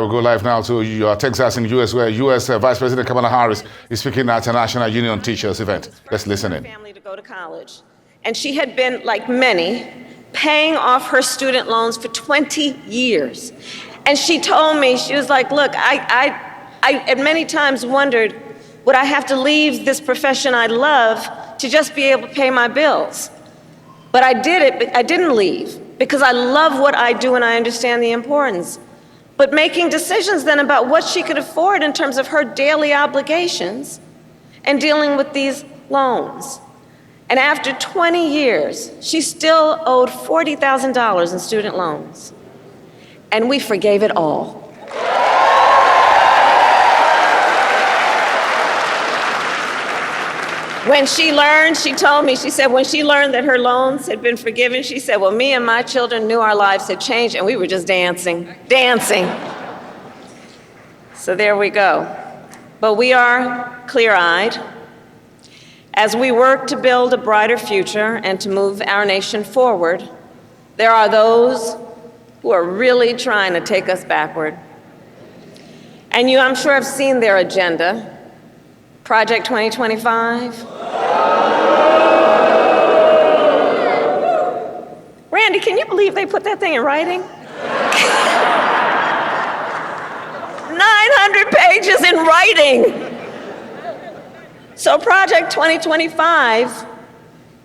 We'll go live now to Texas in the U.S., where U.S. Vice President Kamala Harris is speaking at a National Union Teachers event. Let's listen in. Family to go to college, and she had been, like many, paying off her student loans for 20 years. And she told me, she was like, look, I at many times wondered, would I have to leave this profession I love to just be able to pay my bills? But I did it, but I didn't leave because I love what I do and I understand the importance. But making decisions then about what she could afford in terms of her daily obligations and dealing with these loans. And after 20 years, she still owed $40,000 in student loans. And we forgave it all. When she learned, she told me, she said, when she learned that her loans had been forgiven, she said, well, me and my children knew our lives had changed and we were just dancing. So there we go. But we are clear-eyed as we work to build a brighter future and to move our nation forward. There are those who are really trying to take us backward. And you, I'm sure, have seen their agenda. Project 2025. Randy, can you believe they put that thing in writing? 900 pages in writing. So Project 2025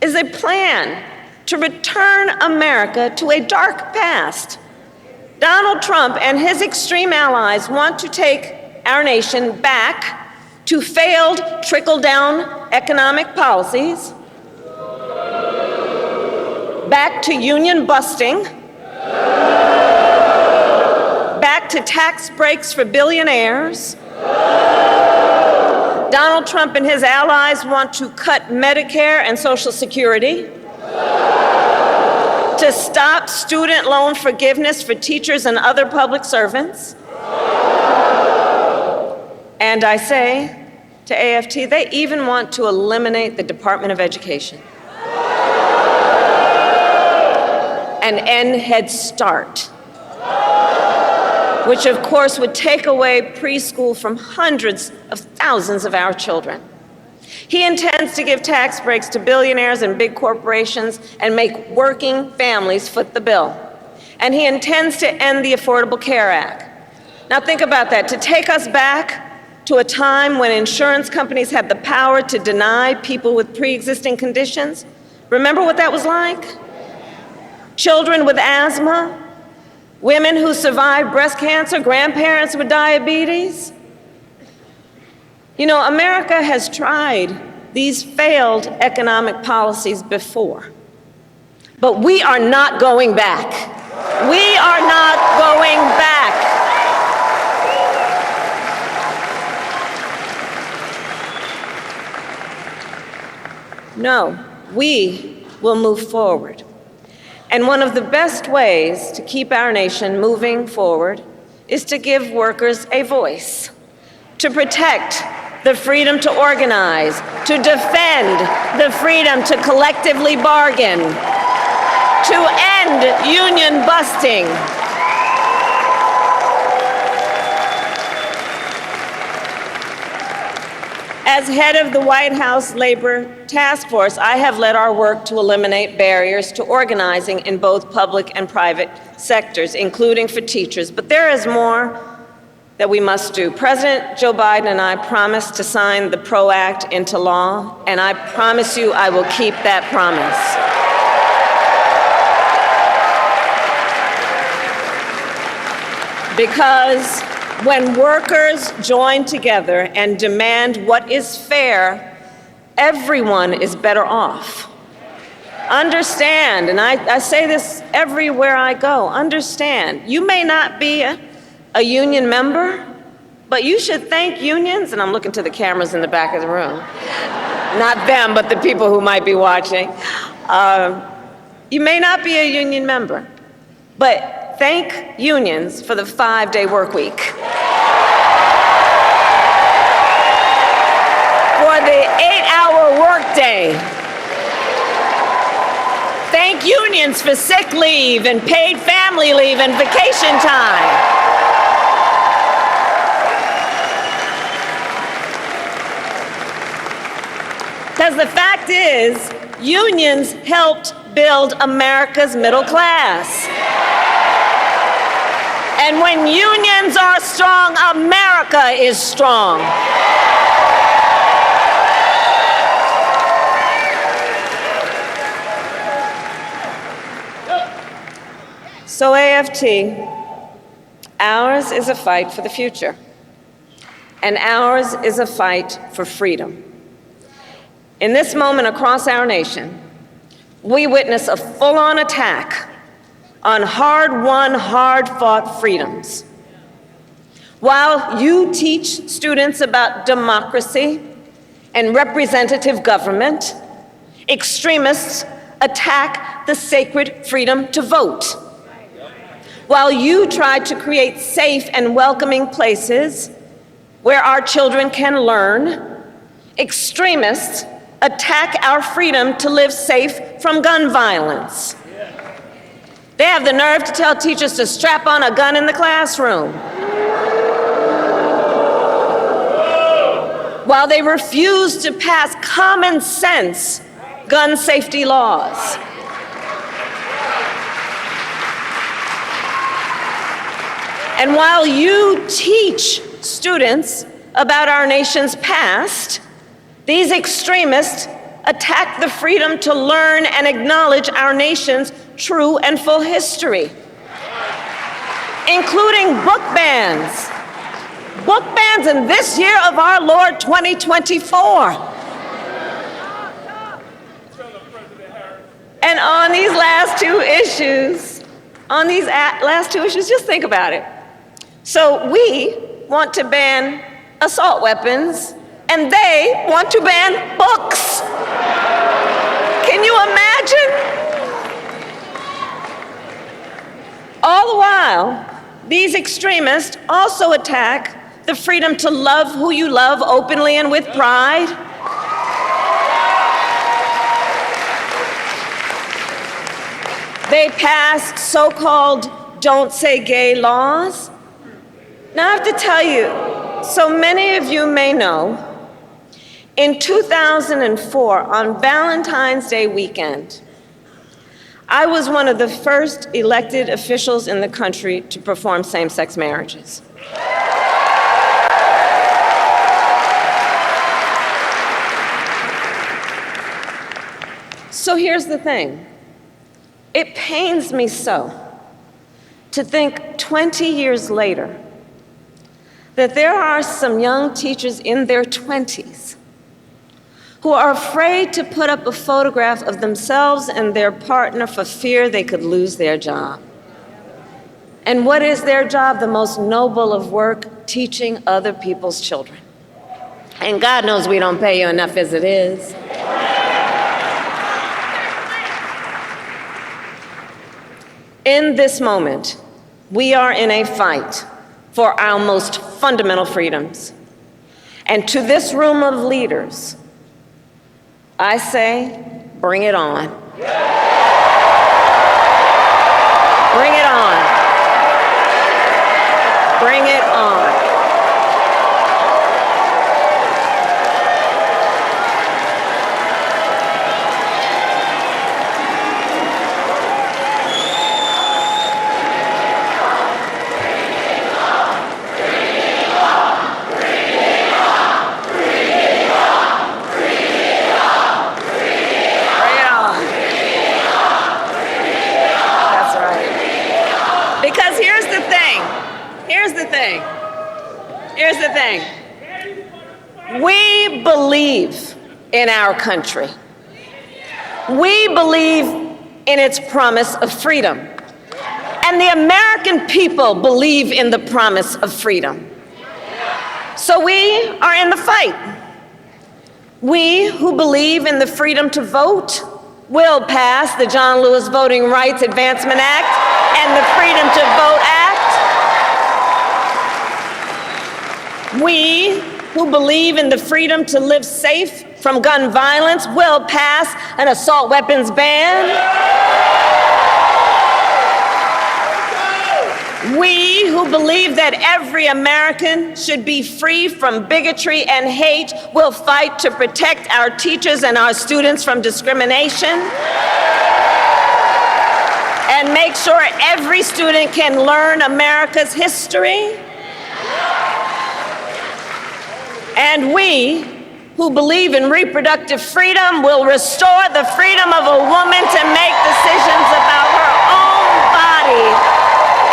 is a plan to return America to a dark past. Donald Trump and his extreme allies want to take our nation back to failed trickle-down economic policies, back to union busting, back to tax breaks for billionaires. Donald Trump and his allies want to cut Medicare and Social Security, to stop student loan forgiveness for teachers and other public servants. And I say to AFT, they even want to eliminate the Department of Education and end Head Start, which of course would take away preschool from hundreds of thousands of our children. He intends to give tax breaks to billionaires and big corporations and make working families foot the bill. And he intends to end the Affordable Care Act. Now think about that, to take us back to a time when insurance companies had the power to deny people with pre-existing conditions. Remember what that was like? Children with asthma, women who survived breast cancer, grandparents with diabetes. You know, America has tried these failed economic policies before, but we are not going back. We are not going back. No, we will move forward. And one of the best ways to keep our nation moving forward is to give workers a voice, to protect the freedom to organize, to defend the freedom to collectively bargain, to end union busting. As head of the White House Labor Task Force, I have led our work to eliminate barriers to organizing in both public and private sectors, including for teachers. But there is more that we must do. President Joe Biden and I promised to sign the PRO Act into law, and I promise you I will keep that promise. Because when workers join together and demand what is fair, everyone is better off. Understand, and I say this everywhere I go, understand, you may not be a union member, but you should thank unions, and I'm looking to the cameras in the back of the room. Not them, but the people who might be watching. You may not be a union member, but thank unions for the 5-day work week. For the 8-hour workday. Thank unions for sick leave and paid family leave and vacation time. Because the fact is, unions helped build America's middle class. And when unions are strong, America is strong. So AFT, ours is a fight for the future, and ours is a fight for freedom. In this moment across our nation, we witness a full-on attack on hard-won, hard-fought freedoms. While you teach students about democracy and representative government, extremists attack the sacred freedom to vote. While you try to create safe and welcoming places where our children can learn, extremists attack our freedom to live safe from gun violence. They have the nerve to tell teachers to strap on a gun in the classroom, while they refuse to pass common sense gun safety laws. And while you teach students about our nation's past, these extremists attack the freedom to learn and acknowledge our nation's true and full history, including book bans. Book bans in this year of our Lord 2024. And on these last two issues, just think about it. So we want to ban assault weapons, and they want to ban books. Can you imagine? All the while, these extremists also attack the freedom to love who you love openly and with pride. They passed so-called don't say gay laws. Now I have to tell you, so many of you may know, in 2004, on Valentine's Day weekend, I was one of the first elected officials in the country to perform same-sex marriages. So here's the thing. It pains me so to think 20 years later that there are some young teachers in their 20s who are afraid to put up a photograph of themselves and their partner for fear they could lose their job. And what is their job? The most noble of work, teaching other people's children. And God knows we don't pay you enough as it is. In this moment, we are in a fight for our most fundamental freedoms. And to this room of leaders, I say, bring it on. Bring it on. Bring it on. Here's the thing. We believe in our country. We believe in its promise of freedom. And the American people believe in the promise of freedom. So we are in the fight. We who believe in the freedom to vote will pass the John Lewis Voting Rights Advancement Act and the Freedom to Vote Act. We who believe in the freedom to live safe from gun violence will pass an assault weapons ban. We who who believe that every American should be free from bigotry and hate will fight to protect our teachers and our students from discrimination and make sure every student can learn America's history. And we, who believe in reproductive freedom, will restore the freedom of a woman to make decisions about her own body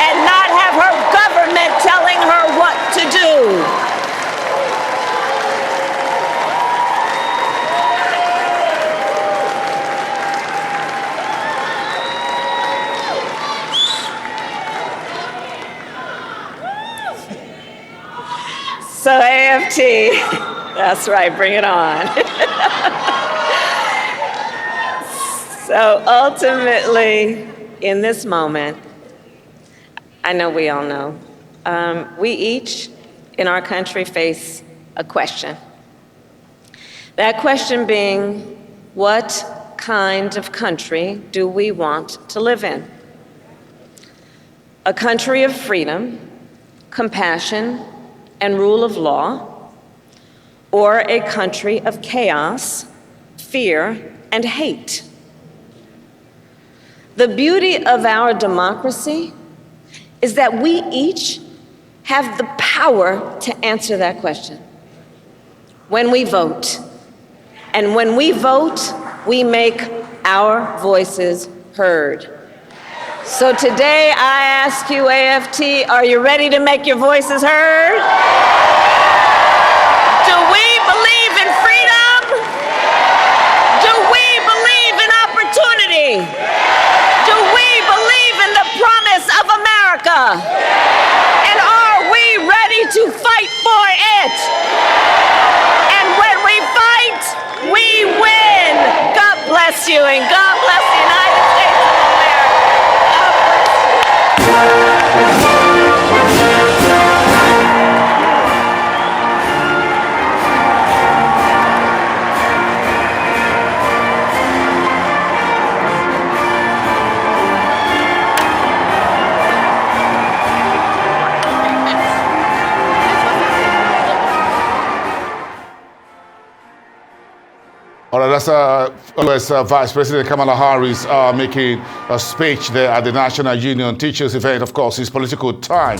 and not have her government telling her what to do. So AFT, that's right, bring it on. So ultimately, in this moment, I know we all know, we each in our country face a question. That question being, what kind of country do we want to live in? A country of freedom, compassion, and rule of law, or a country of chaos, fear, and hate? The beauty of our democracy is that we each have the power to answer that question when we vote. And when we vote, we make our voices heard. So today I ask you, AFT, are you ready to make your voices heard? Do we believe in freedom? Do we believe in opportunity? Do we believe in the promise of America? And are we ready to fight for it? And when we fight, we win. God bless you, and God bless the United States of America. All right, that's US Vice President Kamala Harris making a speech there at the National Union Teachers event. Of course, it's political time.